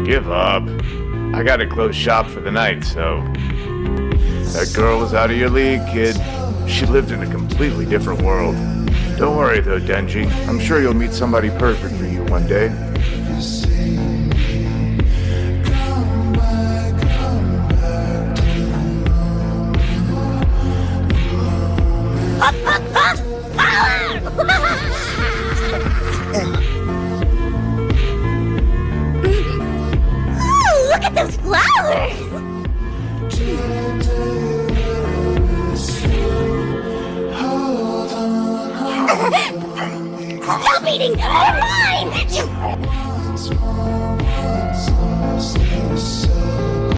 Give up. I gotta close shop for the night, so... That girl was out of your league, kid. She lived in a completely different world. Don't worry though, Denji. I'm sure you'll meet somebody perfect for you one day. Ooh, look at those flowers! Stop eating! They're mine!